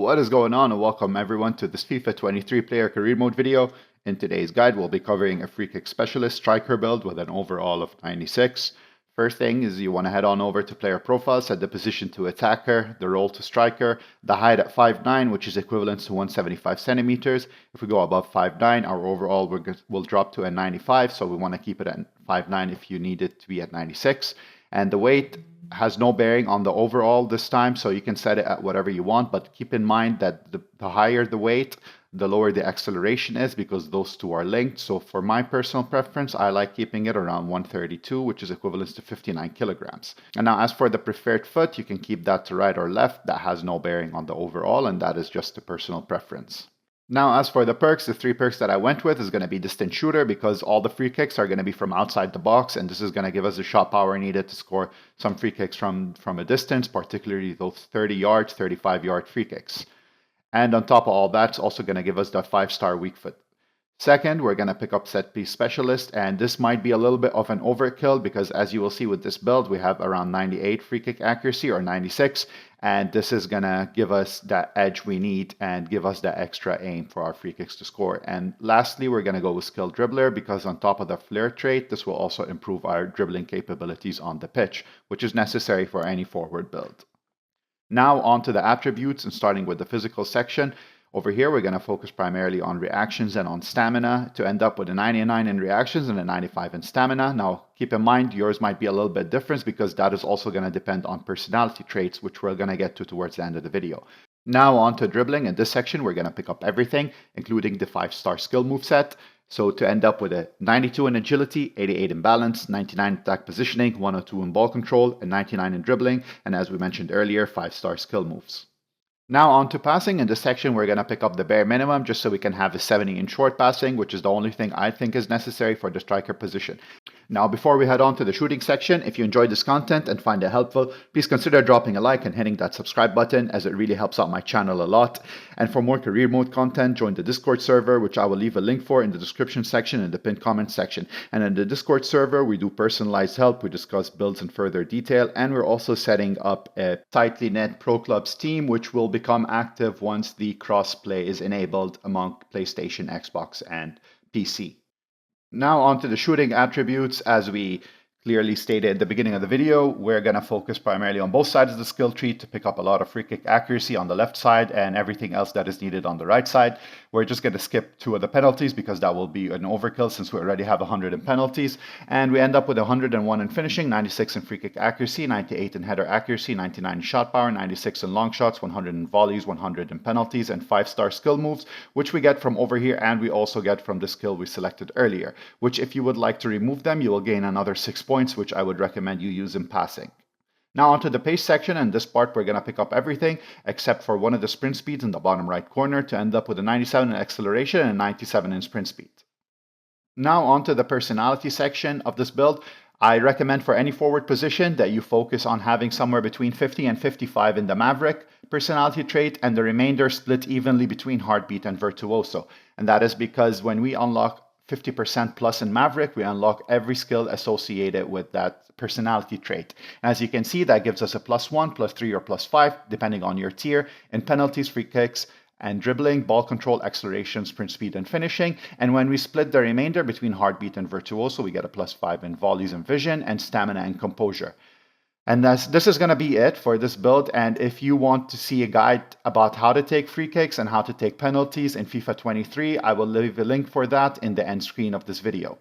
What is going on, and welcome everyone to this FIFA 23 player career mode video. In today's guide, we'll be covering a free kick specialist striker build with an overall of 96. First thing is you want to head on over to player profile, set the position to attacker, the role to striker, the height at 5'9", which is equivalent to 175 centimeters. If we go above 5'9", our overall will drop to a 95, so we want to keep it at 5'9" if you need it to be at 96. And the weight has no bearing on the overall this time, so you can set it at whatever you want, but keep in mind that the higher the weight, the lower the acceleration is, because those two are linked. So for my personal preference, I like keeping it around 132, which is equivalent to 59 kilograms. And now as for the preferred foot, you can keep that to right or left. That has no bearing on the overall, and that is just a personal preference. Now, as for the perks, the 3 perks that I went with is going to be distant shooter, because all the free kicks are going to be from outside the box, and this is going to give us the shot power needed to score some free kicks from a distance, particularly those 30 yards, 35-yard free kicks. And on top of all that, it's also going to give us that 5-star weak foot. Second, we're going to pick up set piece specialist, and this might be a little bit of an overkill because, as you will see with this build, we have around 98 free kick accuracy or 96, and this is going to give us that edge we need and give us that extra aim for our free kicks to score. And lastly, we're going to go with skilled dribbler, because on top of the flair trait, this will also improve our dribbling capabilities on the pitch, which is necessary for any forward build. Now on to the attributes, and starting with the physical section. Over here, we're going to focus primarily on reactions and on stamina to end up with a 99 in reactions and a 95 in stamina. Now, keep in mind, yours might be a little bit different because that is also going to depend on personality traits, which we're going to get to towards the end of the video. Now on to dribbling. In this section, we're going to pick up everything, including the 5-star skill moveset. So to end up with a 92 in agility, 88 in balance, 99 in attack positioning, 102 in ball control, and 99 in dribbling, and as we mentioned earlier, 5-star skill moves. Now on to passing. In this section, we're going to pick up the bare minimum just so we can have a 70 in short passing, which is the only thing I think is necessary for the striker position. Now, before we head on to the shooting section, if you enjoyed this content and find it helpful, please consider dropping a like and hitting that subscribe button, as it really helps out my channel a lot. And for more career mode content, join the Discord server, which I will leave a link for in the description section and the pinned comment section. And in the Discord server, we do personalized help, we discuss builds in further detail, and we're also setting up a tightly knit Pro Clubs team, which will become active once the cross-play is enabled among PlayStation, Xbox, and PC. Now on to the shooting attributes. As we clearly stated at the beginning of the video, we're going to focus primarily on both sides of the skill tree to pick up a lot of free kick accuracy on the left side and everything else that is needed on the right side. We're just going to skip 2 of the penalties because that will be an overkill since we already have 100 in penalties. And we end up with 101 in finishing, 96 in free kick accuracy, 98 in header accuracy, 99 in shot power, 96 in long shots, 100 in volleys, 100 in penalties, and 5-star skill moves, which we get from over here, and we also get from the skill we selected earlier, which if you would like to remove them, you will gain another 6 points, which I would recommend you use in passing. Now onto the pace section. In this part, we're going to pick up everything except for one of the sprint speeds in the bottom right corner to end up with a 97 in acceleration and a 97 in sprint speed. Now onto the personality section of this build. I recommend for any forward position that you focus on having somewhere between 50 and 55 in the Maverick personality trait, and the remainder split evenly between Heartbeat and Virtuoso. And that is because when we unlock 50% plus in Maverick, we unlock every skill associated with that personality trait. And as you can see, that gives us a +1, +3, or +5, depending on your tier, in penalties, free kicks, and dribbling, ball control, acceleration, sprint speed, and finishing. And when we split the remainder between Heartbeat and Virtuoso, we get a +5 in volleys and vision, and stamina and composure. And this is going to be it for this build. And if you want to see a guide about how to take free kicks and how to take penalties in FIFA 23, I will leave a link for that in the end screen of this video.